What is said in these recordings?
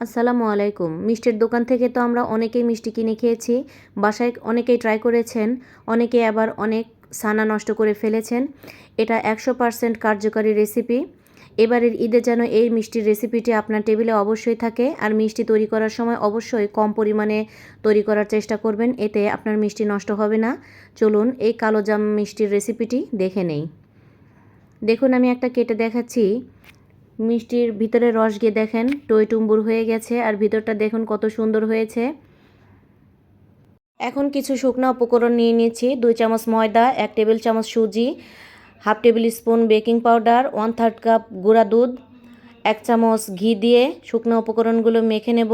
আসসালামু আলাইকুম। মিষ্টির দোকান থেকে তো আমরা অনেকেই মিষ্টি কিনে খেয়েছি। বাসায় অনেকেই ট্রাই করেছেন। অনেকে আবার অনেক ছানা নষ্ট করে ফেলেছেন। এটা 100% কার্যকারী রেসিপি। এবারের ঈদে যেন এই মিষ্টির রেসিপিটি আপনার টেবিলে অবশ্যই থাকে। আর মিষ্টি তৈরি করার সময় অবশ্যই কম পরিমাণে তৈরি করার চেষ্টা করবেন। এতে আপনার মিষ্টি নষ্ট হবে না। চলুন এই কালোজাম মিষ্টির রেসিপিটি দেখে নেই। দেখুন আমি একটা কেটে দেখাচ্ছি। মিষ্টির ভিতরে রস গিয়ে দেখেন টইটুম্বুর হয়ে গেছে আর ভিতরটা দেখুন কত সুন্দর হয়েছে। এখন কিছু শুকনো উপকরণ নিয়ে নিয়েছি। 2 চামচ ময়দা, 1 টেবিল চামচ সুজি, half table spoon baking powder, 1/3 cup গুঁড়া দুধ, 1 চামচ ঘি দিয়ে শুকনো উপকরণগুলো মেখে নেব।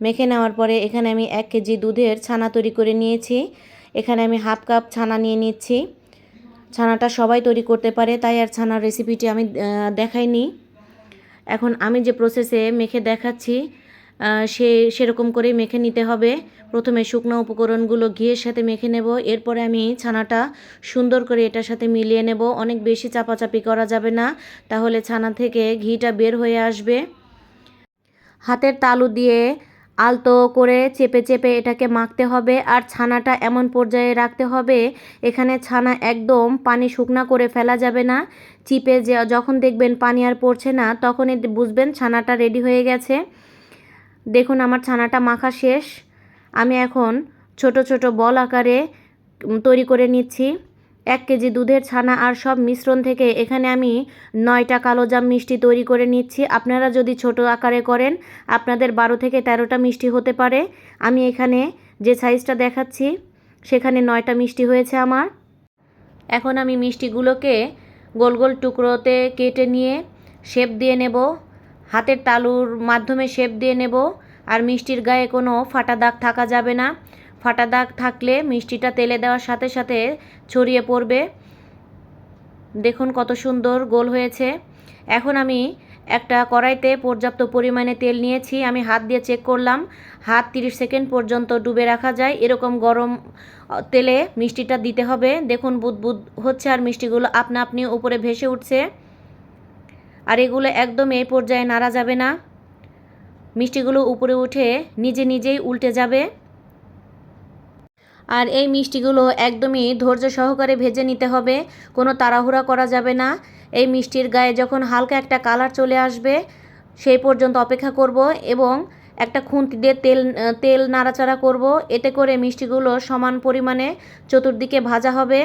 মেখে নেওয়ার পরে এখানে আমি 1 কেজি দুধের ছানা তৈরি করে নিয়েছি। এখানে আমি হাফ কাপ ছানা নিয়ে নিচ্ছি। ছানাটা সবাই তৈরি করতে পারে, তাই আর ছানার রেসিপিটি আমি দেখাইনি। এখন আমি যে প্রসেসে মেখে দেখাচ্ছি সেরকম করে মেখে নিতে হবে। প্রথমে শুকনো উপকরণগুলো ঘিয়ের সাথে মেখে নেব। এরপরে আমি ছানাটা সুন্দর করে এটার সাথে মিলিয়ে নেব। অনেক বেশি চাপাচাপি করা যাবে না, তাহলে ছানা থেকে ঘিটা বের হয়ে আসবে। হাতের তালু দিয়ে আলতো করে চেপে চেপে এটাকে মাখতে হবে। আর ছানাটা এমন পর্যায়ে রাখতে হবে, এখানে ছানা একদম পানি শুকনা করে ফেলা যাবে না। চিপে যখন দেখবেন পানি আর পড়ছে না, তখনই বুঝবেন ছানাটা রেডি হয়ে গেছে। দেখুন আমার ছানাটা মাখা শেষ। আমি এখন ছোট ছোট বল আকারে তৈরি করে নিচ্ছি। 1 কেজি দুধের ছানা আর সব মিশ্রণ থেকে এখানে আমি 9টা কালোজাম মিষ্টি তৈরি করে নিচ্ছি। আপনারা যদি ছোট আকারে করেন, আপনাদের 12 থেকে 13টা মিষ্টি হতে পারে। আমি এখানে যে সাইজটা দেখাচ্ছি সেখানে 9টা মিষ্টি হয়েছে আমার। এখন আমি মিষ্টিগুলোকে গোল গোল টুকরোতে কেটে নিয়ে শেপ দিয়ে নেব। হাতের তালুর মাধ্যমে শেপ দিয়ে নেব। আর মিষ্টির গায়ে কোনো ফাটা দাগ থাকা যাবে না। ফাটা দাগ থাকলে মিষ্টিটা তেলে দেওয়ার সাথে সাথে ছড়িয়ে পড়বে। দেখুন কত সুন্দর গোল হয়েছে। এখন আমি একটা কড়াইতে পর্যাপ্ত পরিমাণে তেল নিয়েছি। আমি হাত দিয়ে চেক করলাম, হাত 30 সেকেন্ড পর্যন্ত ডুবে রাখা যায়। এরকম গরম তেলে মিষ্টিটা দিতে হবে। দেখুন বুদবুদ হচ্ছে আর মিষ্টিগুলো আপনা আপনি উপরে ভেসে উঠছে। আর এগুলো একদম এই পর্যায়ে নাড়া যাবে না। মিষ্টিগুলো উপরে উঠে নিজে নিজেই উল্টে যাবে। আর এই মিষ্টিগুলো একদমই ধৈর্য সহকারে ভেজে নিতে হবে, কোনো তাড়াহুড়া করা যাবে না। এই মিষ্টির গায়ে যখন হালকা একটা কালার চলে আসবে সেই পর্যন্ত অপেক্ষা করব এবং একটা খুন্তি দিয়ে তেল নাড়াচাড়া করব। এতে করে মিষ্টিগুলো সমান পরিমাণে চতুর্দিকে ভাজা হবে।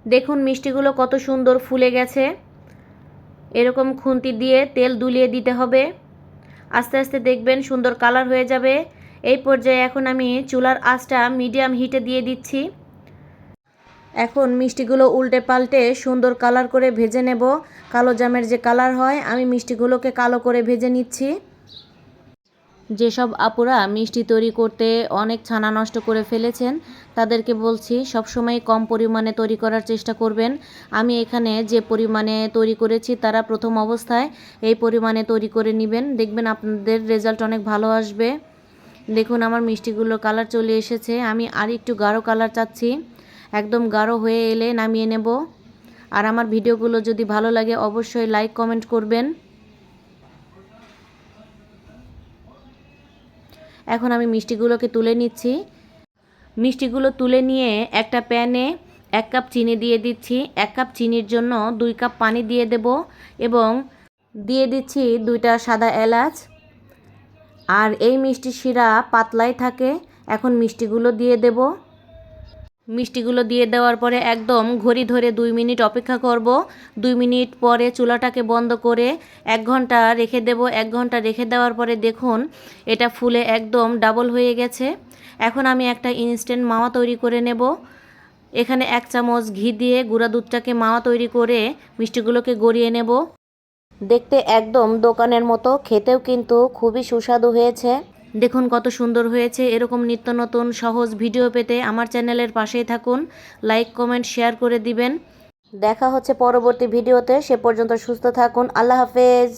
দেখুন মিষ্টিগুলো কত সুন্দর ফুলে গেছে। এরকম খুন্তি দিয়ে তেল দুলিয়ে দিতে হবে। আস্তে আস্তে দেখবেন সুন্দর কালার হয়ে যাবে। এই পর্যায়ে এখন আমি চুলার আঁচটা মিডিয়াম হিটে দিয়ে দিচ্ছি। এখন মিষ্টিগুলো উল্টে পাল্টে সুন্দর কালার করে ভেজে নেব। কালো জামের যে কালার হয়, আমি মিষ্টিগুলোকে কালো করে ভেজে নিচ্ছি। যেসব আপুরা মিষ্টি তৈরি করতে অনেক ছানা নষ্ট করে ফেলেছেন, তাদেরকে বলছি সবসময় কম পরিমাণে তৈরি করার চেষ্টা করবেন। আমি এখানে যে পরিমাণে তৈরি করেছি, তারা প্রথম অবস্থায় এই পরিমাণে তৈরি করে নেবেন। দেখবেন আপনাদের রেজাল্ট অনেক ভালো আসবে। দেখুন আমার মিষ্টিগুলোর কালার চলে এসেছে। আমি আর একটু গাঢ় কালার চাচ্ছি। একদম গাঢ় হয়ে এলে নামিয়ে নেব। আর আমার ভিডিওগুলো যদি ভালো লাগে অবশ্যই লাইক কমেন্ট করবেন। এখন আমি মিষ্টিগুলোকে তুলে নিচ্ছি। মিষ্টিগুলো তুলে নিয়ে একটা প্যানে 1 কাপ চিনি দিয়ে দিচ্ছি। 1 কাপ চিনির জন্য 2 কাপ পানি দিয়ে দেব এবং দিয়ে দিচ্ছি 2টা সাদা এলাচ। আর এই মিষ্টি শিরা পাতলাই থাকে। এখন মিষ্টিগুলো দিয়ে দেব। মিষ্টিগুলো দিয়ে দেওয়ার পরে একদম ঘড়ি ধরে 2 মিনিট অপেক্ষা করব। 2 মিনিট পরে চুলাটাকে বন্ধ করে 1 ঘন্টা রেখে দেব। 1 ঘন্টা রেখে দেওয়ার পরে দেখুন এটা ফুলে একদম ডাবল হয়ে গেছে। এখন আমি একটা ইনস্ট্যান্ট মাওয়া তৈরি করে নেব। এখানে 1 চামচ ঘি দিয়ে গুঁড়া দুধটাকে মাওয়া তৈরি করে মিষ্টিগুলোকে গড়িয়ে নেব। দেখতে একদম দোকানের মতো, খেতেও কিন্তু খুবই সুস্বাদু হয়েছে। দেখুন কত সুন্দর হয়েছে। এরকম নিত্য নতুন সহজ ভিডিও পেতে আমার চ্যানেলের পাশেই থাকুন। লাইক কমেন্ট শেয়ার করে দিবেন। দেখা হচ্ছে পরবর্তী ভিডিওতে। সে পর্যন্ত সুস্থ থাকুন। আল্লাহ হাফেজ।